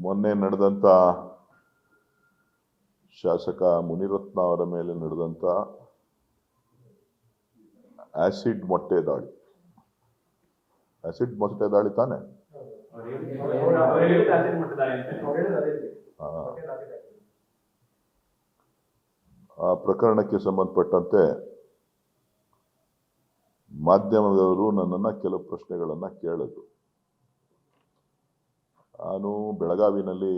ಮೊನ್ನೆ ನಡೆದಂಥ ಶಾಸಕ ಮುನಿರತ್ನ ಅವರ ಮೇಲೆ ನಡೆದಂಥ ಆಸಿಡ್ ಮೊಟ್ಟೆ ದಾಳಿ. ಆಸಿಡ್ ಮೊಟ್ಟೆ ದಾಳಿ ತಾನೆ? ಆ ಪ್ರಕರಣಕ್ಕೆ ಸಂಬಂಧಪಟ್ಟಂತೆ ಮಾಧ್ಯಮದವರು ನನ್ನನ್ನು ಕೆಲವು ಪ್ರಶ್ನೆಗಳನ್ನು ಕೇಳಿದ್ರು. ನಾನು ಬೆಳಗಾವಿನಲ್ಲಿ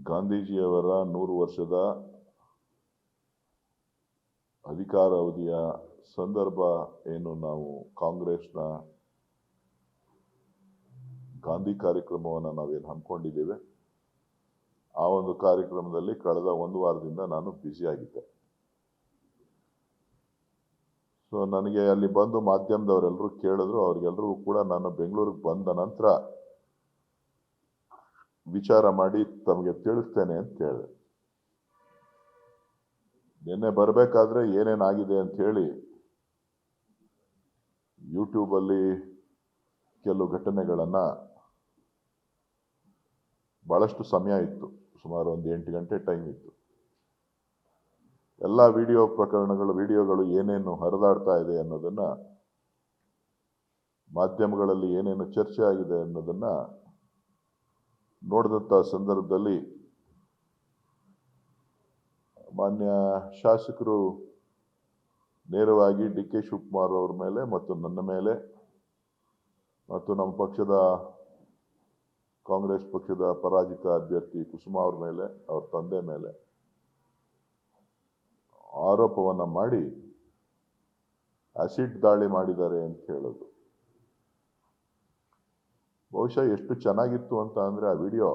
ಗಾಂಧೀಜಿಯವರ 100 ವರ್ಷದ ಅಧಿಕಾರಾವಧಿಯ ಸಂದರ್ಭ ಏನು ನಾವು ಕಾಂಗ್ರೆಸ್ನ ಗಾಂಧಿ ಕಾರ್ಯಕ್ರಮವನ್ನು ನಾವೇನು ಹಮ್ಮಿಕೊಂಡಿದ್ದೇವೆ, ಆ ಒಂದು ಕಾರ್ಯಕ್ರಮದಲ್ಲಿ ಕಳೆದ 1 ವಾರದಿಂದ ನಾನು ಬ್ಯುಸಿಯಾಗಿದ್ದೆ. ಸೊ ನನಗೆ ಅಲ್ಲಿ ಬಂದು ಮಾಧ್ಯಮದವರೆಲ್ಲರೂ ಕೇಳಿದ್ರು. ಅವ್ರಿಗೆಲ್ಲರೂ ಕೂಡ ನಾನು ಬೆಂಗಳೂರಿಗೆ ಬಂದ ನಂತರ ವಿಚಾರ ಮಾಡಿ ತಮಗೆ ತಿಳಿಸ್ತೇನೆ ಅಂತ ಹೇಳಿದೆ. ನಿನ್ನೆ ಬರಬೇಕಾದ್ರೆ ಏನೇನಾಗಿದೆ ಅಂತ ಹೇಳಿ ಯೂಟ್ಯೂಬಲ್ಲಿ ಕೆಲವು ಘಟನೆಗಳನ್ನು, ಭಾಳಷ್ಟು ಸಮಯ ಇತ್ತು, ಸುಮಾರು ಒಂದು 8 ಗಂಟೆ ಟೈಮ್ ಇತ್ತು. ಎಲ್ಲ ವಿಡಿಯೋಗಳು ಏನೇನು ಹರಿದಾಡ್ತಾ ಇದೆ ಅನ್ನೋದನ್ನ, ಮಾಧ್ಯಮಗಳಲ್ಲಿ ಏನೇನು ಚರ್ಚೆ ಆಗಿದೆ ಅನ್ನೋದನ್ನ ನೋಡಿದಂಥ ಸಂದರ್ಭದಲ್ಲಿ ಮಾನ್ಯ ಶಾಸಕರು ನೇರವಾಗಿ ಡಿ ಕೆ ಶಿವಕುಮಾರ್ ಅವ್ರ ಮೇಲೆ ಮತ್ತು ನನ್ನ ಮೇಲೆ ಮತ್ತು ನಮ್ಮ ಪಕ್ಷದ ಕಾಂಗ್ರೆಸ್ ಪಕ್ಷದ ಪರಾಜಿತ ಅಭ್ಯರ್ಥಿ ಕುಸುಮಾ ಅವ್ರ ಮೇಲೆ, ಅವ್ರ ತಂದೆ ಮೇಲೆ ಆರೋಪವನ್ನು ಮಾಡಿ ಆಸಿಡ್ ದಾಳಿ ಮಾಡಿದ್ದಾರೆ ಅಂತ ಹೇಳೋದು. ಬಹುಶಃ ಎಷ್ಟು ಚೆನ್ನಾಗಿತ್ತು ಅಂತ ಅಂದ್ರೆ ಆ ವಿಡಿಯೋ,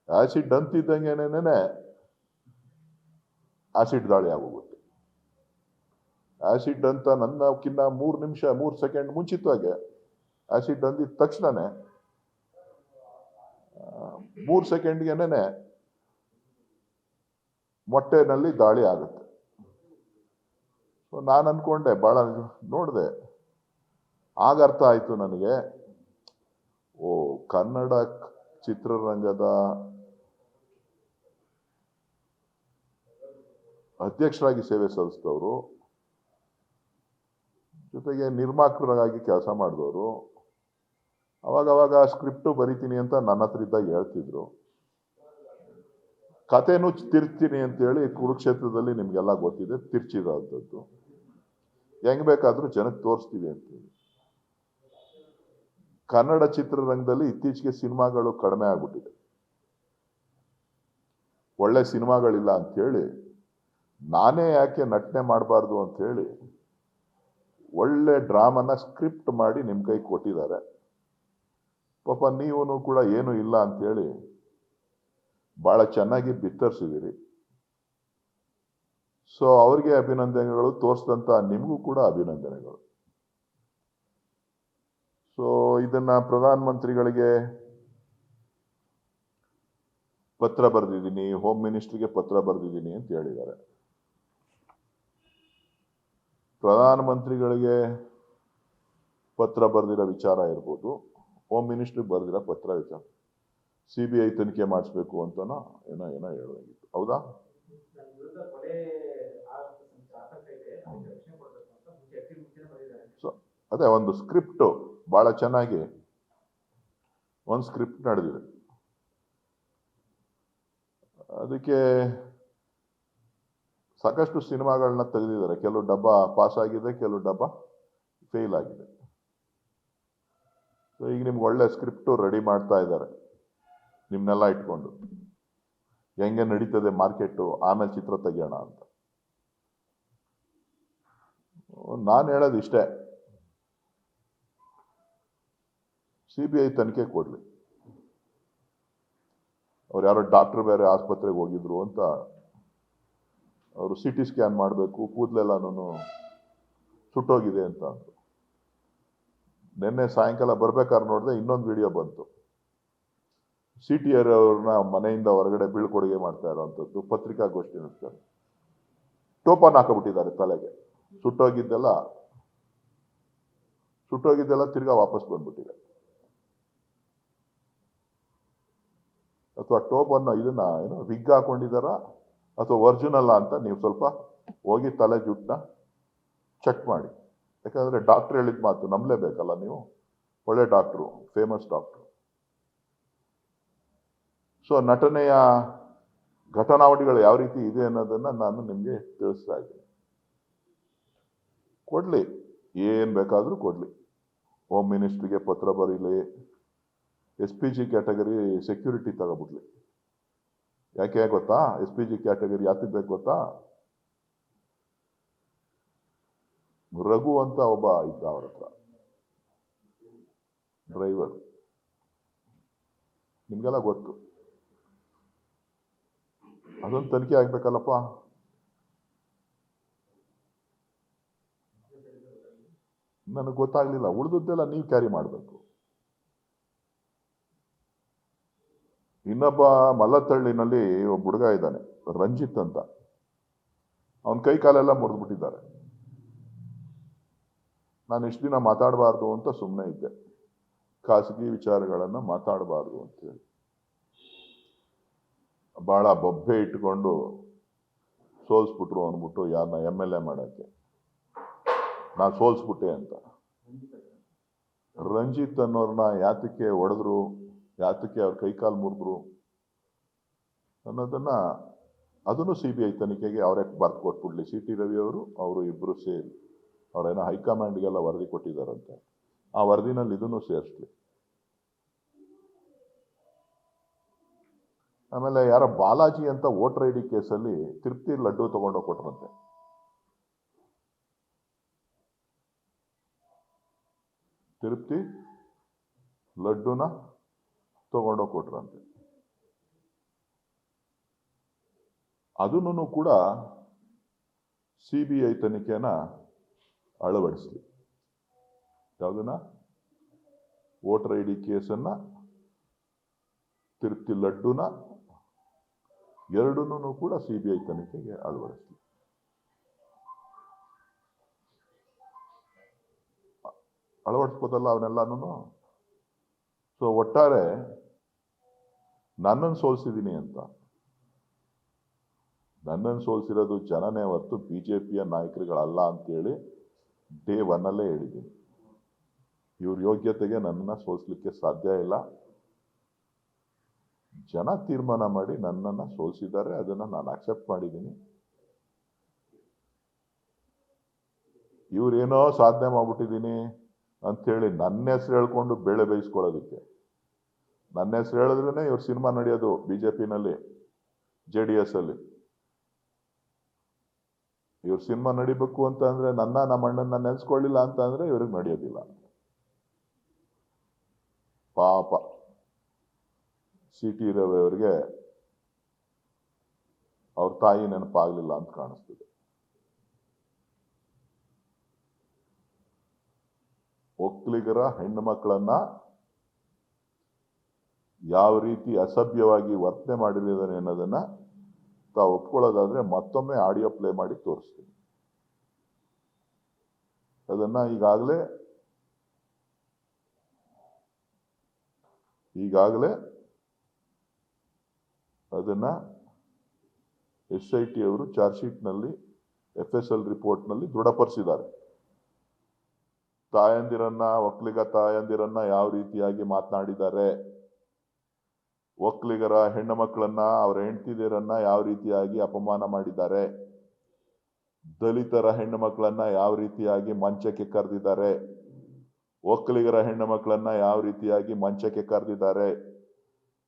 ಆಸಿಡ್ ಅಂತಿದ್ದಂಗೆನೇನೆ ಆಸಿಡ್ ದಾಳಿ ಆಗೋಗುತ್ತೆ. ಆಸಿಡ್ ಅಂತ ನನ್ನಕ್ಕಿಂತ 3 ಸೆಕೆಂಡ್ ಮುಂಚಿತವಾಗಿ ಆಸಿಡ್ ಅಂದಿದ ತಕ್ಷಣನೇ 3 ಸೆಕೆಂಡ್ಗೆನೇನೆ ಮೊಟ್ಟೆನಲ್ಲಿ ದಾಳಿ ಆಗುತ್ತೆ. ಸೊ ನಾನು ಅನ್ಕೊಂಡೆ, ಭಾಳ ನೋಡಿದೆ, ಆಗ ಅರ್ಥ ಆಯ್ತು ನನಗೆ, ಓ ಕನ್ನಡ ಚಿತ್ರರಂಗದ ಅಧ್ಯಕ್ಷರಾಗಿ ಸೇವೆ ಸಲ್ಲಿಸಿದವರು, ಜೊತೆಗೆ ನಿರ್ಮಾಪಕರಾಗಿ ಕೆಲಸ ಮಾಡಿದವರು, ಅವಾಗ ಸ್ಕ್ರಿಪ್ಟು ಬರಿತೀನಿ ಅಂತ ನನ್ನ ಹತ್ರ ಇದ್ದಾಗ ಹೇಳ್ತಿದ್ರು. ಕಥೆನೂ ತಿರ್ಚ್ತೀನಿ ಅಂತೇಳಿ ಕುರುಕ್ಷೇತ್ರದಲ್ಲಿ ನಿಮ್ಗೆಲ್ಲ ಗೊತ್ತಿದೆ, ತಿರ್ಚಿರೋಂಥದ್ದು. ಹೆಂಗ್ ಬೇಕಾದ್ರೂ ಜನಕ್ಕೆ ತೋರಿಸ್ತೀವಿ ಅಂತೇಳಿ. ಕನ್ನಡ ಚಿತ್ರರಂಗದಲ್ಲಿ ಇತ್ತೀಚೆಗೆ ಸಿನಿಮಾಗಳು ಕಡಿಮೆ ಆಗ್ಬಿಟ್ಟಿದೆ, ಒಳ್ಳೆ ಸಿನಿಮಾಗಳಿಲ್ಲ ಅಂತೇಳಿ ನಾನೇ ಯಾಕೆ ನಟನೆ ಮಾಡಬಾರ್ದು ಅಂತ ಹೇಳಿ ಒಳ್ಳೆ ಡ್ರಾಮನ ಸ್ಕ್ರಿಪ್ಟ್ ಮಾಡಿ ನಿಮ್ಮ ಕೈ ಕೊಟ್ಟಿದ್ದಾರೆ. ಪಾಪ ನೀವು ಕೂಡ ಏನು ಇಲ್ಲ ಅಂತೇಳಿ ಬಹಳ ಚೆನ್ನಾಗಿ ಬಿತ್ತರಿಸಿದಿರಿ. ಸೊ ಅವ್ರಿಗೆ ಅಭಿನಂದನೆಗಳು, ತೋರಿಸಿದಂತ ನಿಮಗೂ ಕೂಡ ಅಭಿನಂದನೆಗಳು. ಸೊ ಇದನ್ನ ಪ್ರಧಾನಮಂತ್ರಿಗಳಿಗೆ ಪತ್ರ ಬರೆದಿದ್ದೀನಿ, ಹೋಮ್ ಮಿನಿಸ್ಟ್ರಿಗೆ ಪತ್ರ ಬರೆದಿದ್ದೀನಿ ಅಂತ ಹೇಳಿದ್ದಾರೆ. ಪ್ರಧಾನಮಂತ್ರಿಗಳಿಗೆ ಪತ್ರ ಬರೆದಿರೋ ವಿಚಾರ ಇರ್ಬೋದು, ಹೋಮ್ ಮಿನಿಸ್ಟ್ರಿಗೆ ಬರೆದಿರೋ ಪತ್ರ ವಿಚಾರ, CBI ತನಿಖೆ ಮಾಡಿಸ್ಬೇಕು ಅಂತನೋ ಏನೋ ಹೇಳೋದಾಗಿತ್ತು. ಹೌದಾ? ಸೊ ಅದೇ ಒಂದು ಸ್ಕ್ರಿಪ್ಟು ಬಹಳ ಚೆನ್ನಾಗಿ ಒಂದು ಸ್ಕ್ರಿಪ್ಟ್ ನಡೆದಿದೆ. ಅದಕ್ಕೆ ಸಾಕಷ್ಟು ಸಿನಿಮಾಗಳನ್ನ ತೆಗೆದಿದ್ದಾರೆ. ಕೆಲವು ಡಬ್ಬ ಪಾಸ್ ಆಗಿದೆ, ಕೆಲವು ಡಬ್ಬ ಫೇಲ್ ಆಗಿದೆ. ಸೊ ಈಗ ನಿಮ್ಗೆ ಒಳ್ಳೆ ಸ್ಕ್ರಿಪ್ಟು ರೆಡಿ ಮಾಡ್ತಾ ಇದ್ದಾರೆ, ನಿಮ್ನೆಲ್ಲ ಇಟ್ಕೊಂಡು ಹೆಂಗೆ ನಡೀತದೆ ಮಾರ್ಕೆಟು, ಆಮೇಲೆ ಚಿತ್ರ ತೆಗಿಯೋಣ ಅಂತ. ನಾನು ಹೇಳೋದು ಇಷ್ಟೇ, CBI ತನಿಖೆ ಕೊಡ್ಲಿ. ಅವ್ರು ಯಾರೋ ಡಾಕ್ಟರ್ ಬೇರೆ ಆಸ್ಪತ್ರೆಗೆ ಹೋಗಿದ್ರು ಅಂತ, ಅವರು CT ಸ್ಕ್ಯಾನ್ ಮಾಡಬೇಕು, ಕೂದಲೆಲ್ಲನೂ ಸುಟ್ಟೋಗಿದೆ ಅಂತ ಅಂದ್ರು. ನಿನ್ನೆ ಸಾಯಂಕಾಲ ಬರ್ಬೇಕಾದ್ರೆ ನೋಡಿದೆ, ಇನ್ನೊಂದು ವಿಡಿಯೋ ಬಂತು. CTR ಅವ್ರನ್ನ ಮನೆಯಿಂದ ಹೊರಗಡೆ ಬೀಳ್ಕೊಡುಗೆ ಮಾಡ್ತಾ ಇರೋವಂಥದ್ದು, ಪತ್ರಿಕಾಗೋಷ್ಠಿ ನಡೆಸ್ತಾರೆ. ಟೋಪನ್ ಹಾಕಬಿಟ್ಟಿದ್ದಾರೆ ತಲೆಗೆ, ಸುಟ್ಟೋಗಿದ್ದೆಲ್ಲ ಸುಟ್ಟೋಗಿದ್ದೆಲ್ಲ ತಿರ್ಗಾ ವಾಪಸ್ ಬಂದ್ಬಿಟ್ಟಿದೆ. ಅಥವಾ ಟೋಪನ್ನು ಇದನ್ನ ಏನು ವಿಗ್ ಹಾಕೊಂಡಿದಾರ ಅಥವಾ ಒರಿಜಿನಲ್ ಅಂತ ನೀವು ಸ್ವಲ್ಪ ಹೋಗಿ ತಲೆ ಜುಟ್ಟನ್ನ ಚೆಕ್ ಮಾಡಿ. ಯಾಕಂದ್ರೆ ಡಾಕ್ಟರ್ ಹೇಳಿದ ಮಾತು ನಂಬಲೇಬೇಕಲ್ಲ ನೀವು, ಒಳ್ಳೆ ಡಾಕ್ಟ್ರು, ಫೇಮಸ್ ಡಾಕ್ಟ್ರು. ಸೊ ನಟನೆಯ ಘಟನಾವಳಿಗಳು ಯಾವ ರೀತಿ ಇದೆ ಅನ್ನೋದನ್ನ ನಾನು ನಿಮಗೆ ತಿಳಿಸ್ತಾ ಇದ್ದೀನಿ. ಕೊಡ್ಲಿ, ಏನ್ ಬೇಕಾದ್ರೂ ಕೊಡ್ಲಿ. ಹೋಮ್ ಮಿನಿಸ್ಟ್ರಿಗೆ ಪತ್ರ ಬರೀಲಿ, SPG ಕ್ಯಾಟಗರಿ ಸೆಕ್ಯೂರಿಟಿ ತಗೋಬಿಡ್ಲಿ. ಯಾಕೆ ಗೊತ್ತಾ? SPG ಕ್ಯಾಟಗರಿ ಯಾತಕ್ಕೆ ಬೇಕು ಗೊತ್ತಾ? ರಘು ಅಂತ ಒಬ್ಬ ಇದ್ದ, ಅವ್ರ ಹತ್ರ ಡ್ರೈವರ್, ನಿಮ್ಗೆಲ್ಲ ಗೊತ್ತು. ಅದೊಂದು ತನಿಖೆ ಆಗ್ಬೇಕಲ್ಲಪ್ಪ. ನನಗೆ ಗೊತ್ತಾಗ್ಲಿಲ್ಲ. ಉಳಿದದ್ದೆಲ್ಲ ನೀವು ಕ್ಯಾರಿ ಮಾಡಬೇಕು. ಇನ್ನೊಬ್ಬ ಮಲ್ಲತ್ತಳ್ಳಿನಲ್ಲಿ ಒಬ್ಬ ಹುಡುಗ ಇದ್ದಾನೆ, ರಂಜಿತ್ ಅಂತ. ಅವನ ಕೈ ಕಾಲೆಲ್ಲ ಮುರಿದ್ಬಿಟ್ಟಿದ್ದಾರೆ. ನಾನು ಇಷ್ಟು ದಿನ ಮಾತಾಡಬಾರ್ದು ಅಂತ ಸುಮ್ಮನೆ ಇದ್ದೆ, ಖಾಸಗಿ ವಿಚಾರಗಳನ್ನು ಮಾತಾಡಬಾರ್ದು ಅಂತೇಳಿ. ಬಹಳ ಬೊಬ್ಬೆ ಇಟ್ಕೊಂಡು ಸೋಲ್ಸ್ಬಿಟ್ರು ಅಂದ್ಬಿಟ್ಟು ಯಾರನ್ನ MLA ಮಾಡೋಕ್ಕೆ ನಾನು ಸೋಲ್ಸ್ಬಿಟ್ಟೆ ಅಂತ. ರಂಜಿತ್ ಅನ್ನೋರ್ನ ಯಾತಕ್ಕೆ ಹೊಡೆದ್ರು, ಯಾತಕ್ಕೆ ಅವ್ರ ಕೈಕಾಲು ಮುರಿದ್ರು ಅನ್ನೋದನ್ನ ಅದನ್ನು CBI ತನಿಖೆಗೆ ಅವರೇ ಬರ್ದು ಕೊಟ್ಬಿಡ್ಲಿ. CT ರವಿ ಅವರು ಇಬ್ಬರು ಸೇರಿ ಅವರೇನೋ ಹೈಕಮಾಂಡ್ಗೆಲ್ಲ ವರದಿ ಕೊಟ್ಟಿದ್ದಾರಂತೆ. ಆ ವರದಿನಲ್ಲಿ ಇದನ್ನು ಸೇರಿಸ್ಲಿ. ಆಮೇಲೆ ಯಾರೋ ಬಾಲಾಜಿ ಅಂತ ವೋಟರ್ ID ಕೇಸಲ್ಲಿ ತಿರುಪ್ತಿ ಲಡ್ಡು ತಗೊಂಡೋಗಿ ಕೊಟ್ರಂತೆ. ತಿರುಪ್ತಿ ಲಡ್ಡುನ ತಗೊಂಡೋಗಿ ಕೊಟ್ರಂತೆ. ಅದನ್ನು ಕೂಡ CBI ತನಿಖೆನ ಅಳವಡಿಸಲಿ. ಯಾವುದನ್ನ? ವೋಟರ್ ID ಕೇಸನ್ನ, ತಿರುಪ್ತಿ ಲಡ್ಡುನ, ಎರಡನ್ನೂ ಕೂಡ CBI ತನಿಖೆಗೆ ಅಳವಡಿಸಲಿ. ಅಳವಡಿಸ್ಬೋದಲ್ಲ ಅವನ್ನೆಲ್ಲಾನು. ಸೊ ಒಟ್ಟಾರೆ ನನ್ನನ್ನು ಸೋಲ್ಸಿದ್ದೀನಿ ಅಂತ. ನನ್ನನ್ನು ಸೋಲ್ಸಿರೋದು ಜನನೇ ಹೊರತು BJPಯ ನಾಯಕರುಗಳಲ್ಲ ಅಂತೇಳಿ ಡೇ 1 ಅಲ್ಲೇ ಹೇಳಿದ್ದೀನಿ. ಇವ್ರ ಯೋಗ್ಯತೆಗೆ ನನ್ನನ್ನು ಸೋಲ್ಸ್ಲಿಕ್ಕೆ ಸಾಧ್ಯ ಇಲ್ಲ. ಜನ ತೀರ್ಮಾನ ಮಾಡಿ ನನ್ನನ್ನು ಸೋಲ್ಸಿದ್ದಾರೆ, ಅದನ್ನ ನಾನು ಅಕ್ಸೆಪ್ಟ್ ಮಾಡಿದ್ದೀನಿ. ಇವ್ರೇನೋ ಸಾಧನೆ ಮಾಡ್ಬಿಟ್ಟಿದ್ದೀನಿ ಅಂಥೇಳಿ ನನ್ನ ಹೆಸರು ಹೇಳ್ಕೊಂಡು ಬೇಳೆ ಬೇಯಿಸ್ಕೊಳ್ಳೋದಕ್ಕೆ. ನನ್ನ ಹೆಸರು ಹೇಳಿದ್ರೇನೆ ಇವ್ರ ಸಿನಿಮಾ ನಡೆಯೋದು BJPನಲ್ಲಿ, JDS ಅಲ್ಲಿ. ಇವ್ರ ಸಿನಿಮಾ ನಡಿಬೇಕು ಅಂತ ಅಂದ್ರೆ ನಮ್ಮ ಅಣ್ಣನ ನೆನೆಸ್ಕೊಳ್ಳಿಲ್ಲ ಅಂತ ಅಂದ್ರೆ ಇವ್ರಿಗೆ ನಡೆಯೋದಿಲ್ಲ. ಪಾಪ CT ರವಿ ಅವರಿಗೆ ಅವ್ರ ತಾಯಿ ನೆನಪಾಗ್ಲಿಲ್ಲ ಅಂತ ಕಾಣಿಸ್ತದೆ. ಒಕ್ಕಲಿಗರ ಹೆಣ್ಣು ಮಕ್ಕಳನ್ನ ಯಾವ ರೀತಿ ಅಸಭ್ಯವಾಗಿ ವರ್ತನೆ ಮಾಡಿದ್ದಾರೆ ಅನ್ನೋದನ್ನ ತಾವು ಒಪ್ಕೊಳ್ಳೋದಾದ್ರೆ ಮತ್ತೊಮ್ಮೆ ಆಡಿಯೋ ಪ್ಲೇ ಮಾಡಿ ತೋರಿಸ್ತೀನಿ. ಅದನ್ನ ಈಗಾಗಲೇ ಅದನ್ನ SIT ಅವರು ಚಾರ್ಜ್ ಶೀಟ್ನಲ್ಲಿ FSL ರಿಪೋರ್ಟ್ನಲ್ಲಿ ದೃಢಪಡಿಸಿದ್ದಾರೆ. ಒಕ್ಕಲಿಗ ತಾಯಂದಿರನ್ನ ಯಾವ ರೀತಿಯಾಗಿ ಮಾತನಾಡಿದ್ದಾರೆ, ಒಕ್ಕಲಿಗರ ಹೆಣ್ಣು ಮಕ್ಕಳನ್ನ, ಅವರ ಹೆಂಡತಿಯರನ್ನ ಯಾವ ರೀತಿಯಾಗಿ ಅಪಮಾನ ಮಾಡಿದ್ದಾರೆ, ದಲಿತರ ಹೆಣ್ಣು ಮಕ್ಕಳನ್ನ ಯಾವ ರೀತಿಯಾಗಿ ಮಂಚಕ್ಕೆ ಕರೆದಿದ್ದಾರೆ, ಒಕ್ಕಲಿಗರ ಹೆಣ್ಣು ಮಕ್ಕಳನ್ನ ಯಾವ ರೀತಿಯಾಗಿ ಮಂಚಕ್ಕೆ ಕರೆದಿದ್ದಾರೆ,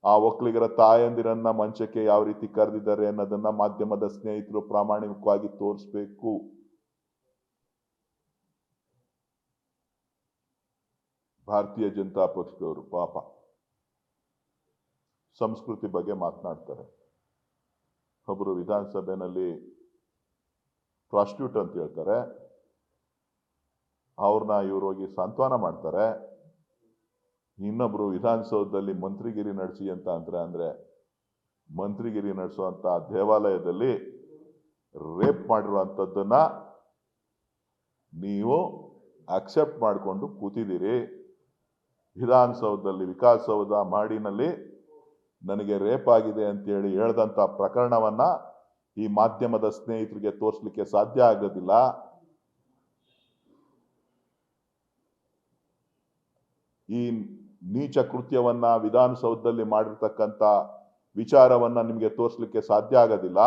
ಆ ಒಕ್ಕಲಿಗರ ತಾಯಂದಿರನ್ನ ಮಂಚಕ್ಕೆ ಯಾವ ರೀತಿ ಕರೆದಿದ್ದಾರೆ ಅನ್ನೋದನ್ನ ಮಾಧ್ಯಮದ ಸ್ನೇಹಿತರು ಪ್ರಾಮಾಣಿಕವಾಗಿ ತೋರಿಸ್ಬೇಕು. ಭಾರತೀಯ ಜನತಾ ಪಕ್ಷದವರು ಪಾಪ ಸಂಸ್ಕೃತಿ ಬಗ್ಗೆ ಮಾತನಾಡ್ತಾರೆ. ಒಬ್ಬರು ವಿಧಾನಸಭೆಯಲ್ಲಿ ಪ್ರಾಸ್ಟಿಟ್ಯೂಟ್ ಅಂತ ಹೇಳ್ತಾರೆ, ಅವ್ರನ್ನ ಇವ್ರು ಹೋಗಿ ಸಾಂತ್ವನ ಮಾಡ್ತಾರೆ. ಇನ್ನೊಬ್ರು ವಿಧಾನಸೌಧದಲ್ಲಿ ಮಂತ್ರಿಗಿರಿ ನಡೆಸಿ ಅಂತ ಅಂದ್ರೆ ಮಂತ್ರಿಗಿರಿ ನಡೆಸುವಂತ ದೇವಾಲಯದಲ್ಲಿ ರೇಪ್ ಮಾಡಿರುವಂಥದ್ದನ್ನ ನೀವು ಅಕ್ಸೆಪ್ಟ್ ಮಾಡಿಕೊಂಡು ಕೂತಿದ್ದೀರಿ. ವಿಧಾನಸೌಧದಲ್ಲಿ ವಿಕಾಸಸೌಧ ಮಾಡಿನಲ್ಲಿ ನನಗೆ ರೇಪ್ ಆಗಿದೆ ಅಂತೇಳಿ ಹೇಳ್ದಂಥ ಪ್ರಕರಣವನ್ನ ಈ ಮಾಧ್ಯಮದ ಸ್ನೇಹಿತರಿಗೆ ತೋರಿಸಲಿಕ್ಕೆ ಸಾಧ್ಯ ಆಗೋದಿಲ್ಲ. ಈ ನೀಚ ಕೃತ್ಯವನ್ನ ವಿಧಾನಸೌಧದಲ್ಲಿ ಮಾಡಿರ್ತಕ್ಕಂಥ ವಿಚಾರವನ್ನ ನಿಮಗೆ ತೋರಿಸಲಿಕ್ಕೆ ಸಾಧ್ಯ ಆಗೋದಿಲ್ಲ.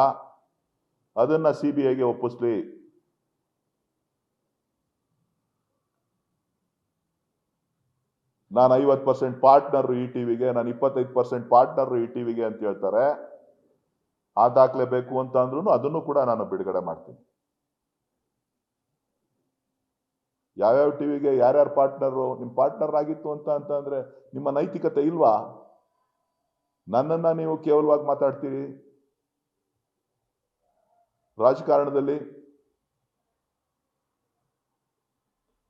ಅದನ್ನ ಸಿಬಿಐಗೆ ಒಪ್ಪಿಸ್ಲಿ. ನಾನು 50% ಪಾರ್ಟ್ನರ್ ಈ ಟಿವಿಗೆ, ನಾನು 25% ಪಾರ್ಟ್ನರ್ ಈ ಟಿವಿಗೆ ಅಂತ ಹೇಳ್ತಾರೆ. ಆ ದಾಖಲೆ ಬೇಕು ಅಂತ ಅಂದ್ರೂ ಅದನ್ನು ಕೂಡ ನಾನು ಬಿಡುಗಡೆ ಮಾಡ್ತೀನಿ. ಯಾವ್ಯಾವ ಟಿವಿಗೆ ಯಾರ್ಯಾರು ಪಾರ್ಟ್ನರು, ನಿಮ್ಮ ಪಾರ್ಟ್ನರ್ ಆಗಿತ್ತು ಅಂತ ಅಂದ್ರೆ ನಿಮ್ಮ ನೈತಿಕತೆ ಇಲ್ವಾ? ನನ್ನನ್ನ ನೀವು ಕೇವಲವಾಗಿ ಮಾತಾಡ್ತೀರಿ ರಾಜಕಾರಣದಲ್ಲಿ.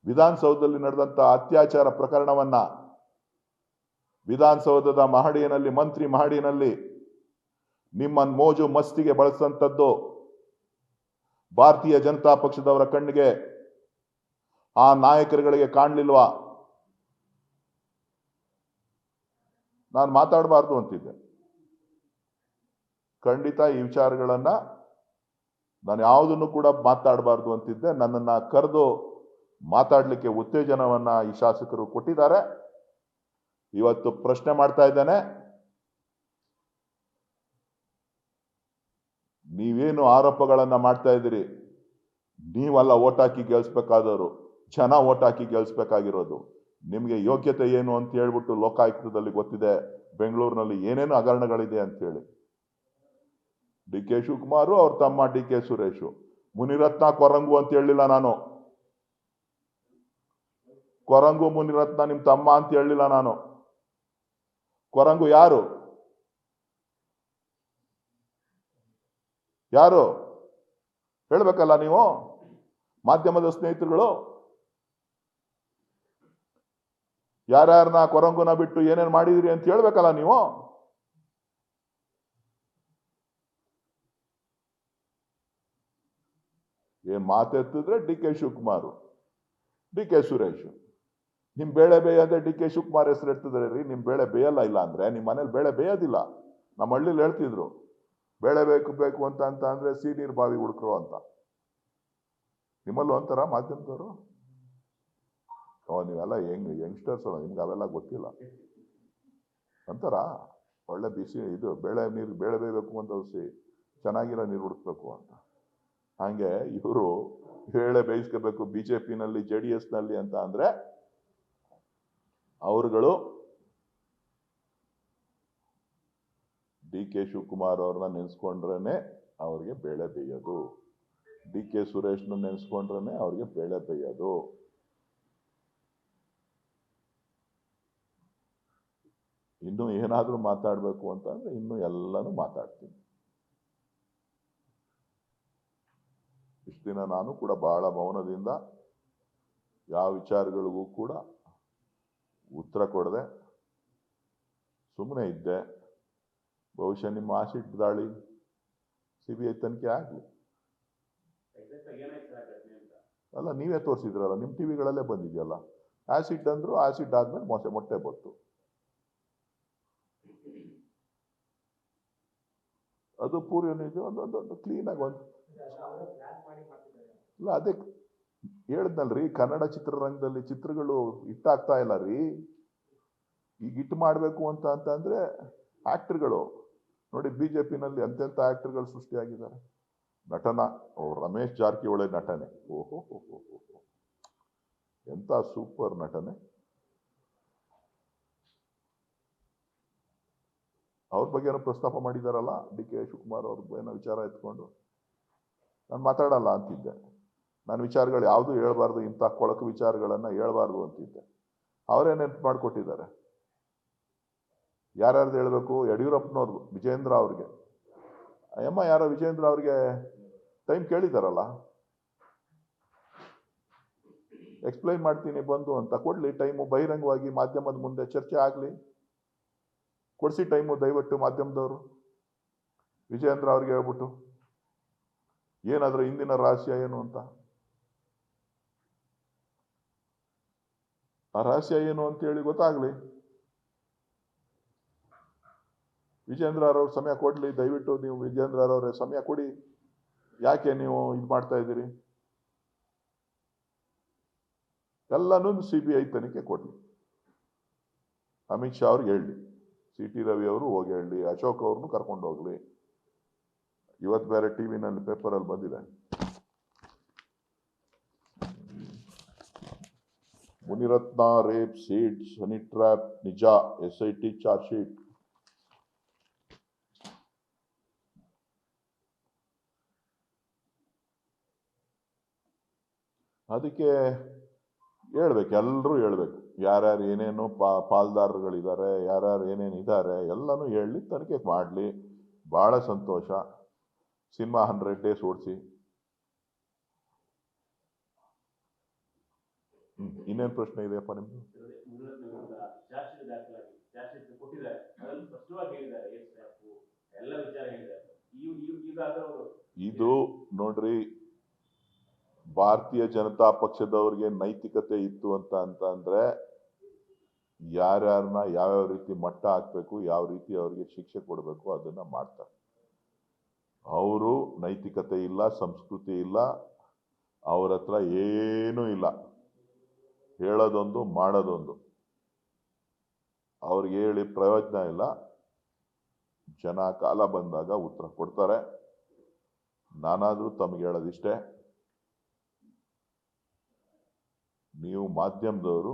ವಿಧಾನಸೌಧದಲ್ಲಿ ನಡೆದಂತ ಅತ್ಯಾಚಾರ ಪ್ರಕರಣವನ್ನ ವಿಧಾನಸೌಧದ ಮಹಡಿಯಲ್ಲಿ, ಮಂತ್ರಿ ಮಹಡಿಯಲ್ಲಿ ನಿಮ್ಮ ಮೋಜು ಮಸ್ತಿಗೆ ಬಳಸಿದಂಥದ್ದು ಭಾರತೀಯ ಜನತಾ ಪಕ್ಷದವರ ಕಣ್ಣಿಗೆ, ಆ ನಾಯಕರುಗಳಿಗೆ ಕಾಣಲಿಲ್ವಾ? ನಾನು ಮಾತಾಡಬಾರ್ದು ಅಂತಿದ್ದೆ. ಖಂಡಿತ ಈ ವಿಚಾರಗಳನ್ನ ನಾನು ಯಾವುದನ್ನು ಕೂಡ ಮಾತಾಡಬಾರ್ದು ಅಂತಿದ್ದೆ. ನನ್ನನ್ನ ಕರೆದು ಮಾತಾಡಲಿಕ್ಕೆ ಉತ್ತೇಜನವನ್ನ ಈ ಶಾಸಕರು ಕೊಟ್ಟಿದ್ದಾರೆ. ಇವತ್ತು ಪ್ರಶ್ನೆ ಮಾಡ್ತಾ ಇದ್ದೇನೆ, ನೀವೇನು ಆರೋಪಗಳನ್ನ ಮಾಡ್ತಾ ಇದ್ದೀರಿ, ನೀವಲ್ಲ ಓಟ್ ಹಾಕಿ ಗೆಲ್ಸ್ಬೇಕಾದವರು, ಜನ ಓಟ್ ಹಾಕಿ ಗೆಲ್ಸ್ಬೇಕಾಗಿರೋದು. ನಿಮ್ಗೆ ಯೋಗ್ಯತೆ ಏನು ಅಂತ ಹೇಳ್ಬಿಟ್ಟು ಲೋಕಾಯುಕ್ತದಲ್ಲಿ ಗೊತ್ತಿದೆ, ಬೆಂಗಳೂರಿನಲ್ಲಿ ಏನೇನು ಹಗರಣಗಳಿದೆ ಅಂತ ಹೇಳಿ. ಡಿ ಕೆ ಶಿವಕುಮಾರ್ ಅವ್ರ ತಮ್ಮ ಡಿ ಕೆ ಸುರೇಶ್, ಮುನಿರತ್ನ ಕೊರಂಗು ಅಂತ ಹೇಳಿಲ್ಲ ನಾನು. ಕೊರಂಗು ಮುನಿರತ್ನ ನಿಮ್ ತಮ್ಮ ಅಂತ ಹೇಳಿಲ್ಲ ನಾನು. ಕೊರಂಗು ಯಾರು ಯಾರು ಹೇಳ್ಬೇಕಲ್ಲ ನೀವು, ಮಾಧ್ಯಮದ ಸ್ನೇಹಿತರುಗಳು. ಯಾರ್ಯಾರನ್ನ ಕೊರಂಗುನ ಬಿಟ್ಟು ಏನೇನ್ ಮಾಡಿದಿರಿ ಅಂತ ಹೇಳ್ಬೇಕಲ್ಲ ನೀವು. ಏನ್ ಮಾತೆತ್ತಿದ್ರೆ D K Shivakumar, D K Suresh. ನಿಮ್ ಬೇಳೆ ಬೇಯದೆ ಡಿ ಕೆ ಶಿವಕುಮಾರ್ ಹೆಸರು ಎತ್ತಿದ್ರೆ ರೀ, ನಿಮ್ ಬೇಳೆ ಬೇಯಲ್ಲ. ಇಲ್ಲ ಅಂದ್ರೆ ನಿಮ್ ಮನೇಲಿ ಬೇಳೆ ಬೇಯೋದಿಲ್ಲ. ನಮ್ಮ ಹಳ್ಳಿಲಿ ಹೇಳ್ತಿದ್ರು, ಬೇಳೆ ಬೇಕು ಅಂತ ಅಂದ್ರೆ ಸೀನೀರ್ ಬಾವಿ ಹುಡುಕ್ರು ಅಂತ. ನಿಮ್ಮಲ್ಲೂ ಅಂತಾರ ಮಾಧ್ಯಮದವರು? ನೀವೆಲ್ಲ ಯಂಗ್ಸ್ಟರ್ಸ್ ಅಲ್ಲ, ನಿಮ್ಗೆ ಅವೆಲ್ಲ ಗೊತ್ತಿಲ್ಲ ಅಂತಾರ. ಒಳ್ಳೆ ಬಿಸಿ ಇದು ಬೇಳೆ ಬೇಯಬೇಕು ಅಂತ ಚೆನ್ನಾಗಿರೋ ನೀರು ಹುಡುಕ್ಬೇಕು ಅಂತ. ಹಂಗೆ ಇವರು ಬೇಳೆ ಬೇಯಿಸ್ಕೋಬೇಕು ಬಿಜೆಪಿನಲ್ಲಿ, JDS ನಲ್ಲಿ ಅಂತ ಅಂದ್ರೆ ಅವರುಗಳು ಡಿ ಕೆ ಶಿವಕುಮಾರ್ ಅವ್ರನ್ನ ನೆನೆಸ್ಕೊಂಡ್ರೇನೆ ಅವ್ರಿಗೆ ಬೇಳೆ ಬೇಯೋದು, ಡಿ ಕೆ ಸುರೇಶ್ನ ನೆನೆಸ್ಕೊಂಡ್ರೇನೆ ಅವ್ರಿಗೆ ಬೇಳೆ ಬೇಯೋದು. ಇನ್ನು ಏನಾದ್ರೂ ಮಾತಾಡ್ಬೇಕು ಅಂತಂದ್ರೆ ಇನ್ನು ಎಲ್ಲಾನು ಮಾತಾಡ್ತೀನಿ. ಇಷ್ಟು ದಿನ ನಾನು ಕೂಡ ಬಹಳ ಮೌನದಿಂದ ಯಾವ ವಿಚಾರಗಳಿಗೂ ಕೂಡ ಉತ್ತರ ಕೊಡದೆ ಸುಮ್ಮನೆ ಇದ್ದೆ. ಬಹುಶಃ ನಿಮ್ಮ ಆಸಿಡ್ ದಾಳಿ CBI ತನಿಖೆ ಆಗ್ಲಿ. ಅಲ್ಲ, ನೀವೇ ತೋರಿಸಿದ್ರಲ್ಲ, ನಿಮ್ಮ ಟಿವಿಗಳಲ್ಲೇ ಬಂದಿದೆಯಲ್ಲ. ಆಸಿಡ್ ಅಂದ್ರು, ಆಸಿಡ್ ಆದ್ಮೇಲೆ ಮೊಟ್ಟೆ ಬತ್ತು. ಅದು ಪೂರ್ವನಿದೆ ಒಂದು ಕ್ಲೀನ್ ಆಗಿ ಒಂದು ಇಲ್ಲ. ಅದೇ ಹೇಳಿದ್ನಲ್ರಿ, ಕನ್ನಡ ಚಿತ್ರರಂಗದಲ್ಲಿ ಚಿತ್ರಗಳು ಹಿಟ್ಟಾಗ್ತಾ ಇಲ್ಲ ರೀ. ಈಗ ಹಿಟ್ ಮಾಡಬೇಕು ಅಂತ ಅಂದ್ರೆ ಆಕ್ಟರ್ಗಳು ನೋಡಿ, ಬಿಜೆಪಿನಲ್ಲಿ ಎಂತೆಂಥ ಆಕ್ಟರ್ಗಳು ಸೃಷ್ಟಿಯಾಗಿದ್ದಾರೆ. ನಟನ ರಮೇಶ್ ಜಾರಕಿಹೊಳಿ ನಟನೆ, ಓಹೋ ಎಂತ ಸೂಪರ್ ನಟನೆ. ಅವ್ರ ಬಗ್ಗೆ ಏನೋ ಪ್ರಸ್ತಾಪ ಮಾಡಿದಾರಲ್ಲ, ಡಿ ಕೆ ಶಿವಕುಮಾರ್ ಅವ್ರ ಏನೋ ವಿಚಾರ ಎತ್ಕೊಂಡು. ನಾನು ಮಾತಾಡಲ್ಲ ಅಂತಿದ್ದೆ. ನಾನು ವಿಚಾರಗಳು ಯಾವುದು ಹೇಳ್ಬಾರ್ದು, ಇಂಥ ಕೊಳಕು ವಿಚಾರಗಳನ್ನ ಹೇಳ್ಬಾರ್ದು ಅಂತಿದ್ದೆ. ಅವರೇ ನೆನ್ಪು ಮಾಡಿಕೊಟ್ಟಿದ್ದಾರೆ. ಯಾರ್ಯಾರ್ದು ಹೇಳ್ಬೇಕು? ಯಡಿಯೂರಪ್ಪನವ್ರದ್ದು, ವಿಜೇಂದ್ರ ಅವ್ರಿಗೆ. ಅಯ್ಯಮ್ಮ ಯಾರೋ ವಿಜೇಂದ್ರ ಅವ್ರಿಗೆ ಟೈಮ್ ಕೇಳಿದಾರಲ್ಲ, ಎಕ್ಸ್ಪ್ಲೈನ್ ಮಾಡ್ತೀನಿ ಬಂದು ಅಂತ. ಕೊಡ್ಲಿ ಟೈಮು, ಬಹಿರಂಗವಾಗಿ ಮಾಧ್ಯಮದ ಮುಂದೆ ಚರ್ಚೆ ಆಗ್ಲಿ. ಕೊಡ್ಸಿ ಟೈಮು ದಯವಿಟ್ಟು ಮಾಧ್ಯಮದವರು. ವಿಜೇಂದ್ರ ಅವ್ರಿಗೆ ಹೇಳ್ಬಿಟ್ಟು ಏನಾದ್ರೂ ಹಿಂದಿನ ರಹಸ್ಯ ಏನು ಅಂತ. ಆ ರಹಸ್ಯ ಏನು ಅಂತೇಳಿ ಗೊತ್ತಾಗ್ಲಿ. ವಿಜೇಂದ್ರ ಅವ್ರ ಸಮಯ ಕೊಡ್ಲಿ, ದಯವಿಟ್ಟು ನೀವು ವಿಜೇಂದ್ರ ಅವರೇ ಸಮಯ ಕೊಡಿ. ಯಾಕೆ ನೀವು ಇದು ಮಾಡ್ತಾ ಇದ್ದೀರಿ? ಎಲ್ಲನೂ CBI ತನಿಖೆ ಕೊಡ್ಲಿ. ಅಮಿತ್ ಶಾ ಅವ್ರಿಗೆ ಹೇಳಿ, CT ರವಿ ಅವರು ಹೋಗಿ ಹೇಳಿ, ಅಶೋಕ್ ಅವ್ರನ್ನು ಕರ್ಕೊಂಡು ಹೋಗ್ಲಿ. ಇವತ್ತು ಬೇರೆ ಟಿವಿನಲ್ಲಿ ಪೇಪರಲ್ಲಿ ಬಂದಿದೆ, Munirathna rape seat honey trap ನಿಜ, SIT ಚಾರ್ಜ್ ಶೀಟ್. ಅದಕ್ಕೆ ಹೇಳ್ಬೇಕು, ಎಲ್ಲರೂ ಹೇಳ್ಬೇಕು, ಯಾರ್ಯಾರು ಏನೇನು ಪಾಲ್ದಾರಗಳಿದ್ದಾರೆ, ಯಾರ್ಯಾರು ಏನೇನು ಇದ್ದಾರೆ ಎಲ್ಲನೂ ಹೇಳಿ ತನಿಖೆ ಮಾಡಲಿ. ಬಹಳ ಸಂತೋಷ. ಸಿನಿಮಾ 100 days ಓಡಿಸಿ. ಇನ್ನೇನು ಪ್ರಶ್ನೆ ಇದೆಯಪ್ಪ ನಿಮ್ದು? ಇದು ನೋಡ್ರಿ, ಭಾರತೀಯ ಜನತಾ ಪಕ್ಷದವ್ರಿಗೆ ನೈತಿಕತೆ ಇತ್ತು ಅಂತ ಅಂದ್ರೆ ಯಾರ್ಯಾರನ್ನ ಯಾವ್ಯಾವ ರೀತಿ ಮಟ್ಟ ಹಾಕ್ಬೇಕು, ಯಾವ ರೀತಿ ಅವ್ರಿಗೆ ಶಿಕ್ಷೆ ಕೊಡಬೇಕು ಅದನ್ನ ಮಾಡ್ತಾರೆ. ಅವರು ನೈತಿಕತೆ ಇಲ್ಲ, ಸಂಸ್ಕೃತಿ ಇಲ್ಲ, ಅವ್ರ ಹತ್ರ ಏನೂ ಇಲ್ಲ. ಹೇಳೋದೊಂದು ಮಾಡೋದೊಂದು. ಅವ್ರಿಗೆ ಹೇಳಿ ಪ್ರಯೋಜನ ಇಲ್ಲ. ಜನ ಕಾಲ ಬಂದಾಗ ಉತ್ತರ ಕೊಡ್ತಾರೆ. ನಾನಾದ್ರೂ ತಮಗೆ ಹೇಳೋದಿಷ್ಟೇ, ನೀವು ಮಾಧ್ಯಮದವರು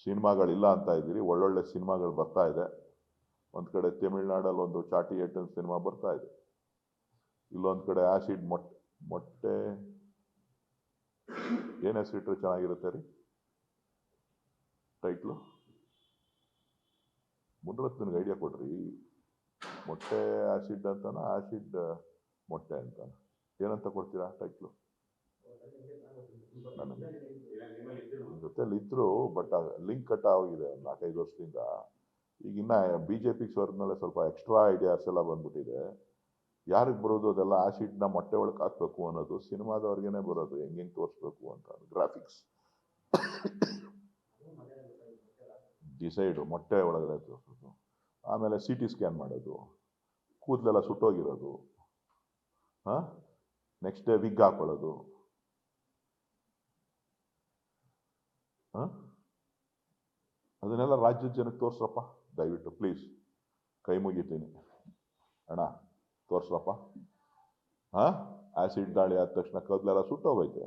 ಸಿನಿಮಾಗಳಿಲ್ಲ ಅಂತ ಇದ್ದೀರಿ, ಒಳ್ಳೊಳ್ಳೆ ಸಿನಿಮಾಗಳು ಬರ್ತಾ ಇದೆ. ಒಂದ್ ಕಡೆ ತಮಿಳ್ನಾಡಲ್ಲಿ ಒಂದು ಚಾಟಿ ಏಟನ್ ಸಿನಿಮಾ ಬರ್ತಾ ಇದೆ, ಇಲ್ಲೊಂದ್ ಕಡೆ ಆಸಿಡ್ ಮೊಟ್ಟೆ ಏನ್ ಹೆಸರಿಟ್ರೆ ಚೆನ್ನಾಗಿರುತ್ತೆ ರೀ ಟೈಟ್ಲು? ಮುನ್ರತ್ನಗೆ ಐಡಿಯಾ ಕೊಡ್ರಿ. ಮೊಟ್ಟೆ ಆಸಿಡ್ ಅಂತಾನ, ಆಸಿಡ್ ಮೊಟ್ಟೆ ಅಂತಾನ, ಏನಂತ ಕೊಡ್ತೀರಾ ಟೈಟ್ಲು? ಜೊತೆಲಿ ಇದ್ರು, ಬಟ್ ಲಿಂಕ್ ಕಟ್ ಆಗಿದೆ 4-5 ವರ್ಷದಿಂದ. ಈಗಿನ್ನ BJP ಸ್ವರ್ಗದಲ್ಲೇ ಸ್ವಲ್ಪ ಎಕ್ಸ್ಟ್ರಾ ಐಡಿಯಾಸ್ ಎಲ್ಲ ಬಂದ್ಬಿಟ್ಟಿದೆ. ಯಾರಿಗೆ ಬರೋದು ಅದೆಲ್ಲ? ಆಸಿಡ್ನ ಮೊಟ್ಟೆ ಒಳಗೆ ಹಾಕ್ಬೇಕು ಅನ್ನೋದು ಸಿನಿಮಾದವ್ರಿಗೇನೆ ಬರೋದು, ಹೆಂಗೆ ತೋರಿಸ್ಬೇಕು ಅಂತ. ಗ್ರಾಫಿಕ್ಸ್ ಡಿಸೈಡು ಮೊಟ್ಟೆ ಒಳಗಡೆ ತೋರಿಸೋದು, ಆಮೇಲೆ CT ಸ್ಕ್ಯಾನ್ ಮಾಡೋದು, ಕೂದಲೆಲ್ಲ ಸುಟ್ಟೋಗಿರೋದು, ನೆಕ್ಸ್ಟ್ ಡೇ ವಿಗ್ ಹಾಕೊಳ್ಳೋದು. ಅದನ್ನೆಲ್ಲ ರಾಜ್ಯದ ಜನಕ್ಕೆ ತೋರ್ಸ್ರಪ್ಪ ದಯವಿಟ್ಟು, ಪ್ಲೀಸ್, ಕೈ ಮುಗಿತೀನಿ ಅಣ್ಣ, ತೋರ್ಸ್ರಪ್ಪ. ಆಸಿಡ್ ದಾಳಿ ಆದ ತಕ್ಷಣ ಕೂದಲೆಲ್ಲ ಸುಟ್ಟೋಗೈತೆ.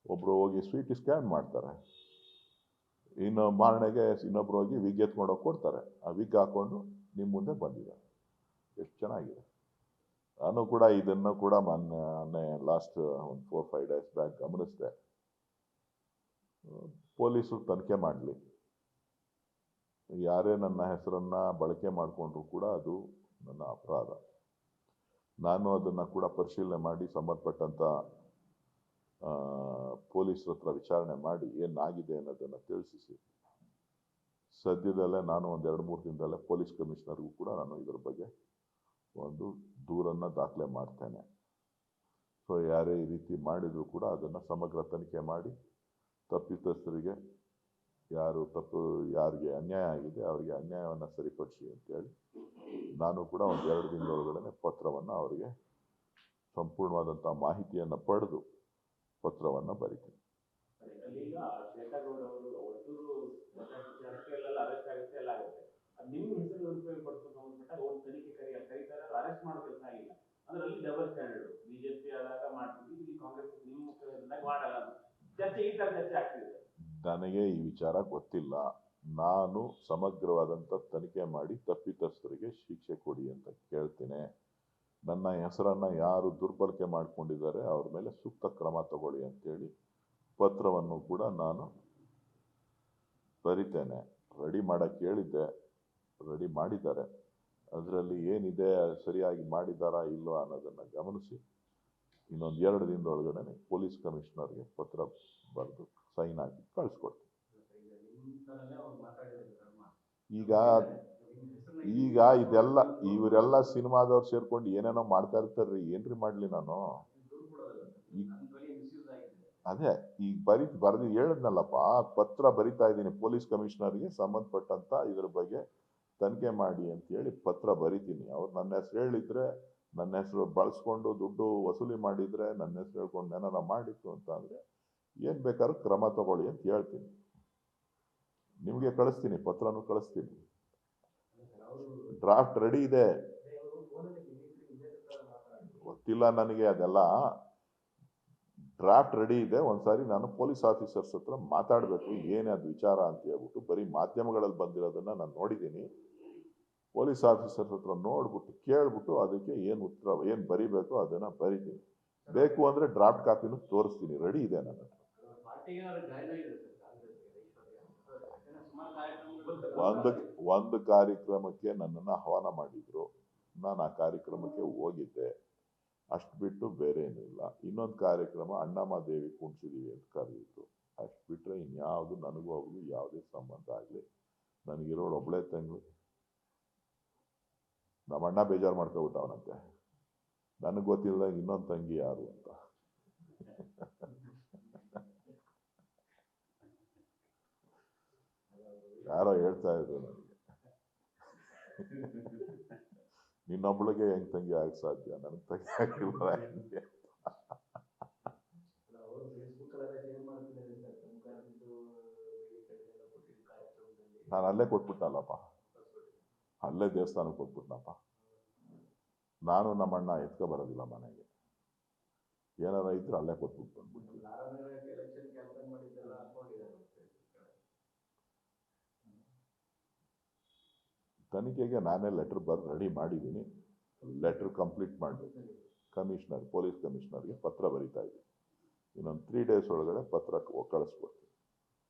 ಒಬ್ರು ಹೋಗಿ CT ಸ್ಕ್ಯಾನ್ ಮಾಡ್ತಾರೆ, ಇನ್ನು ಮಾರಣೆಗೆ ಇನ್ನೊಬ್ರು ಹೋಗಿ ವಿಗ್ ಎತ್ಕೊಂಡೋಗಿ ಕೊಡ್ತಾರೆ. ಆ ವಿಗ್ ಹಾಕೊಂಡು ನಿಮ್ಮ ಮುಂದೆ ಬಂದಿದ್ದಾರೆ. ಎಷ್ಟು ಚೆನ್ನಾಗಿದೆ. ನಾನು ಕೂಡ ಇದನ್ನು ಕೂಡ ಮೊನ್ನೆ ಲಾಸ್ಟ್ ಒಂದು 4-5 days ಬ್ಯಾಕ್ ಗಮನಿಸಿದೆ. ಪೊಲೀಸರು ತನಿಖೆ ಮಾಡಲಿ. ಯಾರೇ ನನ್ನ ಹೆಸರನ್ನ ಬಳಕೆ ಮಾಡಿಕೊಂಡ್ರು ಕೂಡ ಅದು ನನ್ನ ಅಪರಾಧ. ನಾನು ಅದನ್ನು ಕೂಡ ಪರಿಶೀಲನೆ ಮಾಡಿ ಸಂಬಂಧಪಟ್ಟಂಥ ಪೊಲೀಸರ ಹತ್ರ ವಿಚಾರಣೆ ಮಾಡಿ ಏನಾಗಿದೆ ಅನ್ನೋದನ್ನು ತಿಳಿಸಿ, ಸದ್ಯದಲ್ಲೇ ನಾನು ಒಂದು 2-3 ದಿನದಲ್ಲೇ ಪೊಲೀಸ್ ಕಮಿಷನರ್ಗೂ ಕೂಡ ನಾನು ಇದರ ಬಗ್ಗೆ ಒಂದು ದೂರನ್ನು ದಾಖಲೆ ಮಾಡ್ತೇನೆ. ಸೊ ಯಾರೇ ಈ ರೀತಿ ಮಾಡಿದ್ರು ಕೂಡ ಅದನ್ನು ಸಮಗ್ರ ತನಿಖೆ ಮಾಡಿ ತಪ್ಪಿತಸ್ಥರಿಗೆ ಯಾರಿಗೆ ಅನ್ಯಾಯ ಆಗಿದೆ ಅವರಿಗೆ ಅನ್ಯಾಯವನ್ನು ಸರಿಪಡಿಸಿ ಅಂತೇಳಿ ನಾನು ಕೂಡ ಒಂದು 2 ದಿನದೊಳಗಡೆ ಪತ್ರವನ್ನು ಅವರಿಗೆ ಸಂಪೂರ್ಣವಾದಂಥ ಮಾಹಿತಿಯನ್ನು ಪಡೆದು ಪತ್ರವನ್ನು ಬರೀತೀನಿ. ನನಗೆ ಈ ವಿಚಾರ ಗೊತ್ತಿಲ್ಲ. ನಾನು ಸಮಗ್ರವಾದಂಥ ತನಿಖೆ ಮಾಡಿ ತಪ್ಪಿತಸ್ಥರಿಗೆ ಶಿಕ್ಷೆ ಕೊಡಿ ಅಂತ ಕೇಳ್ತೇನೆ. ನನ್ನ ಹೆಸರನ್ನು ಯಾರು ದುರ್ಬಳಕೆ ಮಾಡಿಕೊಂಡಿದ್ದಾರೆ ಅವ್ರ ಮೇಲೆ ಸೂಕ್ತ ಕ್ರಮ ತಗೊಳ್ಳಿ ಅಂತೇಳಿ ಪತ್ರವನ್ನು ಕೂಡ ನಾನು ಬರಿತೇನೆ. ರೆಡಿ ಮಾಡೋಕ್ಕೆ ಹೇಳಿದ್ದೆ, ರೆಡಿ ಮಾಡಿದ್ದಾರೆ. ಅದರಲ್ಲಿ ಏನಿದೆ ಸರಿಯಾಗಿ ಮಾಡಿದ್ದಾರಾ ಇಲ್ವಾ ಅನ್ನೋದನ್ನು ಗಮನಿಸಿ ಇನ್ನೊಂದು 2 ದಿನದೊಳಗಡೆ ಪೊಲೀಸ್ ಕಮಿಷನರ್ಗೆ ಪತ್ರ ಬರೆದು ಸೈನ್ ಹಾಕಿ ಕಳಿಸ್ಕೊಡ್ತೀನಿ. ಈಗ ಇದೆಲ್ಲ ಇವರೆಲ್ಲ ಸಿನಿಮಾದವ್ರು ಸೇರ್ಕೊಂಡು ಏನೇನೋ ಮಾಡ್ತಾ ಇರ್ತಾರ್ರಿ, ಏನ್ರಿ ಮಾಡ್ಲಿ ನಾನು? ಅದೇ ಈಗ ಬರೆದು ಹೇಳಿದ್ನಲ್ಲಪ್ಪ, ಪತ್ರ ಬರಿತಾ ಇದ್ದೀನಿ ಪೊಲೀಸ್ ಕಮಿಷನರ್ಗೆ ಸಂಬಂಧಪಟ್ಟಂತ ಇದ್ರ ಬಗ್ಗೆ ತನಿಖೆ ಮಾಡಿ ಅಂತ ಹೇಳಿ ಪತ್ರ ಬರಿತೀನಿ. ಅವ್ರು ನನ್ನ ಹೆಸರು ಹೇಳಿದ್ರೆ, ನನ್ನ ಹೆಸರು ಬಳಸ್ಕೊಂಡು ದುಡ್ಡು ವಸೂಲಿ ಮಾಡಿದ್ರೆ, ನನ್ನ ಹೆಸರು ಹೇಳ್ಕೊಂಡು ಏನಾರ ಮಾಡಿತ್ತು ಅಂತ ಅಂದ್ರೆ ಏನ್ ಬೇಕಾದ್ರೂ ಕ್ರಮ ತಗೊಳ್ಳಿ ಅಂತ ಹೇಳ್ತೀನಿ. ನಿಮ್ಗೆ ಕಳಿಸ್ತೀನಿ, ಪತ್ರನೂ ಕಳಿಸ್ತೀನಿ. ಡ್ರಾಫ್ಟ್ ರೆಡಿ ಇದೆ. ಗೊತ್ತಿಲ್ಲ ನನಗೆ ಅದೆಲ್ಲ. ಡ್ರಾಫ್ಟ್ ರೆಡಿ ಇದೆ. ಒಂದ್ಸಾರಿ ನಾನು ಪೊಲೀಸ್ ಆಫೀಸರ್ಸ್ ಹತ್ರ ಮಾತಾಡಬೇಕು ಏನೇ ಅದು ವಿಚಾರ ಅಂತ ಹೇಳ್ಬಿಟ್ಟು. ಬರೀ ಮಾಧ್ಯಮಗಳಲ್ಲಿ ಬಂದಿರೋದನ್ನ ನಾನು ನೋಡಿದ್ದೀನಿ. ಪೊಲೀಸ್ ಆಫೀಸರ್ಸ್ ಹತ್ರ ನೋಡ್ಬಿಟ್ಟು ಕೇಳ್ಬಿಟ್ಟು ಅದಕ್ಕೆ ಏನು ಉತ್ತರ ಏನು ಬರಿಬೇಕು ಅದನ್ನ ಬರಿತೀನಿ. ಬೇಕು ಅಂದ್ರೆ ಡ್ರಾಫ್ಟ್ ಕಾಪಿನೂ ತೋರಿಸ್ತೀನಿ, ರೆಡಿ ಇದೆ ನನ್ನ ಹತ್ರ. ಒಂದು ಕಾರ್ಯಕ್ರಮಕ್ಕೆ ನನ್ನನ್ನು ಆಹ್ವಾನ ಮಾಡಿದ್ರು, ನಾನು ಆ ಕಾರ್ಯಕ್ರಮಕ್ಕೆ ಹೋಗಿದ್ದೆ. ಅಷ್ಟು ಬಿಟ್ಟು ಬೇರೆ ಏನೂ ಇಲ್ಲ. ಇನ್ನೊಂದು ಕಾರ್ಯಕ್ರಮ ಅಣ್ಣಮ್ಮದೇವಿ ಕುಣಿಸಿದೀವಿ ಅಂತ ಕರೆದಿತ್ತು. ಅಷ್ಟು ಬಿಟ್ಟರೆ ಇನ್ಯಾವುದು ನನಗೂ ಅವ್ರಿಗೂ ಯಾವುದೇ ಸಂಬಂಧ ಆಗಲಿ. ನನಗಿರೋಳು ಒಬ್ಬಳೇ ತಂಗಿ. ನಮ್ಮ ಅಣ್ಣ ಬೇಜಾರು ಮಾಡ್ಕೊಬಿಟ್ಟವನಂತೆ, ನನಗೆ ಗೊತ್ತಿಲ್ಲ ಇನ್ನೊಂದು ತಂಗಿ ಯಾರು ಅಂತ. ಯಾರೋ ಹೇಳ್ತಾ ಇದ್ರು ನನಗೆ, ನಿನ್ನೊಬ್ಬಳಿಗೆ ಹೆಂಗ್ ತಂಗಿ ಆಗ ಸಾಧ್ಯ, ನನಗೆ ತಂಗಿ ಆಗಿಲ್ಲ. ನಾನು ಅಲ್ಲೇ ಕೊಟ್ಬಿಟ್ಟಲ್ಲಪ್ಪ, ಅಲ್ಲೇ ದೇವಸ್ಥಾನಕ್ಕೆ ಕೊಟ್ಬಿಟ್ನಪ್ಪ. ನಾನು ನಮ್ಮಣ್ಣ ಎತ್ಕೊ ಬರೋದಿಲ್ಲ ಮನೆಗೆ, ಏನಾರ ಇದ್ರೆ ಅಲ್ಲೇ ಕೊಟ್ಬಿಟ್ಟು ಬಂದ್ಬಿಟ್ಟು. ತನಿಖೆಗೆ ನಾನೇ ಲೆಟರ್ ರೆಡಿ ಮಾಡಿದ್ದೀನಿ. ಲೆಟರ್ ಕಂಪ್ಲೀಟ್ ಮಾಡಬೇಕು. ಕಮಿಷನರ್, ಪೊಲೀಸ್ ಕಮಿಷನರ್ಗೆ ಪತ್ರ ಬರಿತಾ ಇದ್ದೀನಿ. ಇನ್ನೊಂದು 3 days ಒಳಗಡೆ ಪತ್ರ ಕಳಿಸ್ಕೊಡ್ತೀನಿ.